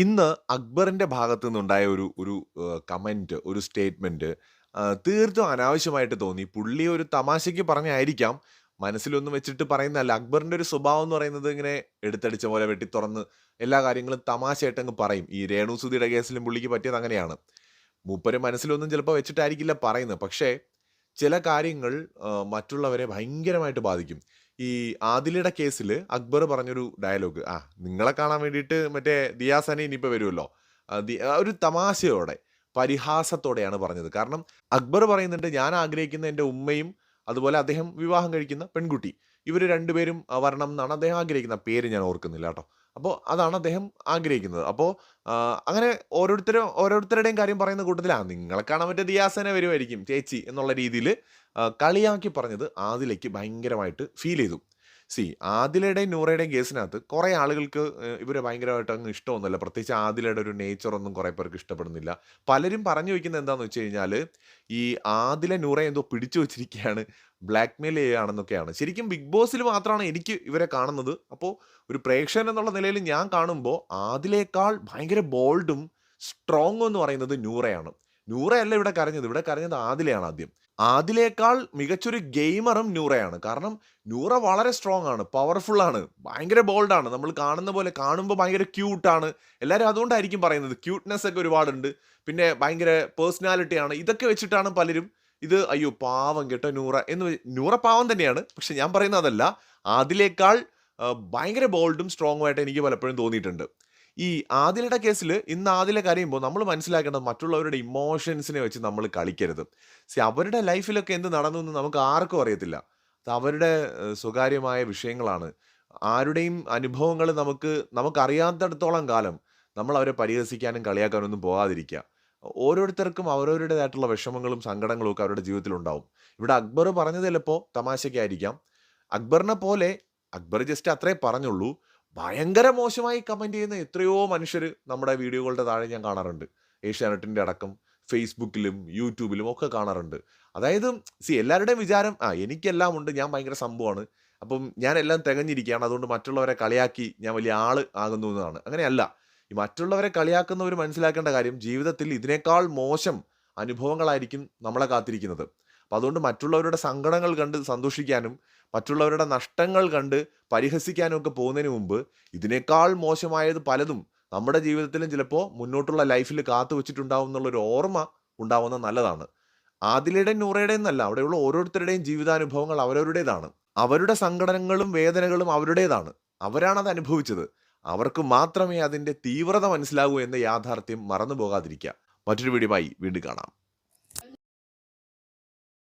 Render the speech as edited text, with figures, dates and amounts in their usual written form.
ഇന്ന് അക്ബറിന്റെ ഭാഗത്തു നിന്നുണ്ടായ ഒരു ഒരു കമന്റ്, ഒരു സ്റ്റേറ്റ്മെന്റ് തീർത്തും അനാവശ്യമായിട്ട് തോന്നി. പുള്ളി ഒരു തമാശയ്ക്ക് പറഞ്ഞായിരിക്കാം. മനസ്സിലൊന്നും വെച്ചിട്ട് പറയുന്നതല്ല. അക്ബറിന്റെ ഒരു സ്വഭാവം എന്ന് പറയുന്നത് ഇങ്ങനെ എടുത്തടിച്ച പോലെ വെട്ടിത്തുറന്ന് എല്ലാ കാര്യങ്ങളും തമാശയായിട്ടങ്ങ് പറയും. ഈ രേണുസുധിയുടെ കേസിലും പുള്ളിക്ക് പറ്റിയത് അങ്ങനെയാണ്. മൂപ്പര് മനസ്സിലൊന്നും ചിലപ്പോൾ വെച്ചിട്ടായിരിക്കില്ല പറയുന്നത്. പക്ഷേ ചില കാര്യങ്ങൾ മറ്റുള്ളവരെ ഭയങ്കരമായിട്ട് ബാധിക്കും. ഈ ആദിലയുടെ കേസില് അക്ബർ പറഞ്ഞൊരു ഡയലോഗ്, നിങ്ങളെ കാണാൻ വേണ്ടിയിട്ട് മറ്റേ ദിയാസന ഇനിയിപ്പോൾ വരുമല്ലോ. ഒരു തമാശയോടെ, പരിഹാസത്തോടെയാണ് പറഞ്ഞത്. കാരണം അക്ബർ പറയുന്നുണ്ട്, ഞാൻ ആഗ്രഹിക്കുന്ന എൻ്റെ ഉമ്മയും അതുപോലെ അദ്ദേഹം വിവാഹം കഴിക്കുന്ന പെൺകുട്ടി, ഇവർ രണ്ടുപേരും വരണം എന്നാണ് അദ്ദേഹം ആഗ്രഹിക്കുന്നത്. പേര് ഞാൻ ഓർക്കുന്നില്ല കേട്ടോ. അപ്പോൾ അതാണ് അദ്ദേഹം ആഗ്രഹിക്കുന്നത്. അപ്പോൾ അങ്ങനെ ഓരോരുത്തരുടെയും കാര്യം പറയുന്ന കൂട്ടത്തിൽ നിങ്ങളെ കാണാൻ പറ്റിയ ദിയാസന വരുമായിരിക്കും ചേച്ചി എന്നുള്ള രീതിയിൽ കളിയാക്കി പറഞ്ഞത് ആദിലയ്ക്ക് ഭയങ്കരമായിട്ട് ഫീൽ ചെയ്തു. ആദിലയുടെയും നൂറയുടെയും കേസിനകത്ത് കുറേ ആളുകൾക്ക് ഇവരെ ഭയങ്കരമായിട്ട് അങ്ങ് ഇഷ്ടമൊന്നുമില്ല. പ്രത്യേകിച്ച് ആദിലയുടെ ഒരു നേച്ചറൊന്നും കുറേ പേർക്ക് ഇഷ്ടപ്പെടുന്നില്ല. പലരും പറഞ്ഞു വയ്ക്കുന്നത് എന്താണെന്ന് വെച്ച് കഴിഞ്ഞാൽ, ഈ ആദില നൂറയെ എന്തോ പിടിച്ചു വെച്ചിരിക്കുകയാണ്, ബ്ലാക്ക്മെയിൽ ചെയ്യുകയാണെന്നൊക്കെയാണ്. ശരിക്കും ബിഗ് ബോസിൽ മാത്രമാണ് എനിക്ക് ഇവരെ കാണുന്നത്. അപ്പോൾ ഒരു പ്രേക്ഷകൻ എന്നുള്ള നിലയിൽ ഞാൻ കാണുമ്പോൾ ആദിലേക്കാൾ ഭയങ്കര ബോൾഡും സ്ട്രോങ്ങും എന്ന് പറയുന്നത് നൂറയാണ്. നൂറയല്ല ഇവിടെ കരഞ്ഞത്, ഇവിടെ കരഞ്ഞത് ആദിലയാണ് ആദ്യം. ആദിലേക്കാൾ മികച്ചൊരു ഗെയിമറും നൂറയാണ്. കാരണം നൂറ വളരെ സ്ട്രോങ് ആണ്, പവർഫുൾ ആണ്, ഭയങ്കര ബോൾഡാണ്. നമ്മൾ കാണുന്ന പോലെ കാണുമ്പോൾ ഭയങ്കര ക്യൂട്ടാണ്. എല്ലാവരും അതുകൊണ്ടായിരിക്കും പറയുന്നത്. ക്യൂട്ട്നെസ് ഒക്കെ ഒരുപാടുണ്ട്, പിന്നെ ഭയങ്കര പേഴ്സണാലിറ്റിയാണ്. ഇതൊക്കെ വെച്ചിട്ടാണ് പലരും ഇത് അയ്യോ പാവം കേട്ടോ നൂറ എന്ന്. നൂറ പാവം തന്നെയാണ്, പക്ഷെ ഞാൻ പറയുന്നത് അതല്ല. ആദിലേക്കാൾ ഭയങ്കര ബോൾഡും സ്ട്രോങ്ങും ആയിട്ട് എനിക്ക് പലപ്പോഴും തോന്നിയിട്ടുണ്ട്. ഈ ആദിലയുടെ കേസിൽ ഇന്ന് ആദില കരയുമ്പോൾ നമ്മൾ മനസ്സിലാക്കേണ്ടത് മറ്റുള്ളവരുടെ ഇമോഷൻസിനെ വെച്ച് നമ്മൾ കളിക്കരുത്. അവരുടെ ലൈഫിലൊക്കെ എന്ത് നടന്നു എന്ന് നമുക്ക് ആർക്കും അറിയത്തില്ല. അത് അവരുടെ സ്വകാര്യമായ വിഷയങ്ങളാണ്. ആരുടെയും അനുഭവങ്ങൾ നമുക്കറിയാത്തിടത്തോളം കാലം നമ്മൾ അവരെ പരിഹസിക്കാനും കളിയാക്കാനും ഒന്നും പോകാതിരിക്കുക. ഓരോരുത്തർക്കും അവരവരുടേതായിട്ടുള്ള വിഷമങ്ങളും സങ്കടങ്ങളും ഒക്കെ അവരുടെ ജീവിതത്തിലുണ്ടാവും. ഇവിടെ അക്ബർ പറഞ്ഞത് ചിലപ്പോൾ തമാശയ്ക്കായിരിക്കാം. അക്ബറിനെ പോലെ അക്ബർ ജസ്റ്റ് അത്രേ പറഞ്ഞുള്ളൂ. ഭയങ്കര മോശമായി കമന്റ് ചെയ്യുന്ന എത്രയോ മനുഷ്യർ നമ്മുടെ വീഡിയോകളുടെ താഴെ ഞാൻ കാണാറുണ്ട്. ഏഷ്യാനെറ്റിന്റെ അടക്കം ഫേസ്ബുക്കിലും യൂട്യൂബിലും ഒക്കെ കാണാറുണ്ട്. അതായത് എല്ലാവരുടെയും വിചാരം എനിക്കെല്ലാം ഉണ്ട്, ഞാൻ ഭയങ്കര സംഭവമാണ്, അപ്പം ഞാൻ എല്ലാം തികഞ്ഞിരിക്കുകയാണ്, അതുകൊണ്ട് മറ്റുള്ളവരെ കളിയാക്കി ഞാൻ വലിയ ആള് ആകുന്നു എന്നതാണ്. അങ്ങനെയല്ല. ഈ മറ്റുള്ളവരെ കളിയാക്കുന്നവർ മനസ്സിലാക്കേണ്ട കാര്യം, ജീവിതത്തിൽ ഇതിനേക്കാൾ മോശം അനുഭവങ്ങളായിരിക്കും നമ്മളെ കാത്തിരിക്കുന്നത്. അപ്പം അതുകൊണ്ട് മറ്റുള്ളവരുടെ സങ്കടങ്ങൾ കണ്ട് സന്തോഷിക്കാനും മറ്റുള്ളവരുടെ നഷ്ടങ്ങൾ കണ്ട് പരിഹസിക്കാനും ഒക്കെ പോകുന്നതിന് മുമ്പ് ഇതിനേക്കാൾ മോശമായത് പലതും നമ്മുടെ ജീവിതത്തിലും ചിലപ്പോൾ മുന്നോട്ടുള്ള ലൈഫിൽ കാത്തു വെച്ചിട്ടുണ്ടാവും എന്നുള്ളൊരു ഓർമ്മ ഉണ്ടാവുന്നത് നല്ലതാണ്. ആദിലയുടെയും നൂറയുടെയും എന്നല്ല, അവിടെയുള്ള ഓരോരുത്തരുടെയും ജീവിതാനുഭവങ്ങൾ അവരവരുടേതാണ്. അവരുടെ സങ്കടങ്ങളും വേദനകളും അവരുടേതാണ്. അവരാണത് അനുഭവിച്ചത്. അവർക്ക് മാത്രമേ അതിൻ്റെ തീവ്രത മനസ്സിലാകൂ എന്ന യാഥാർത്ഥ്യം മറന്നു പോകാതിരിക്കുക. മറ്റൊരു വീഡിയോയുമായി വീണ്ടും കാണാം.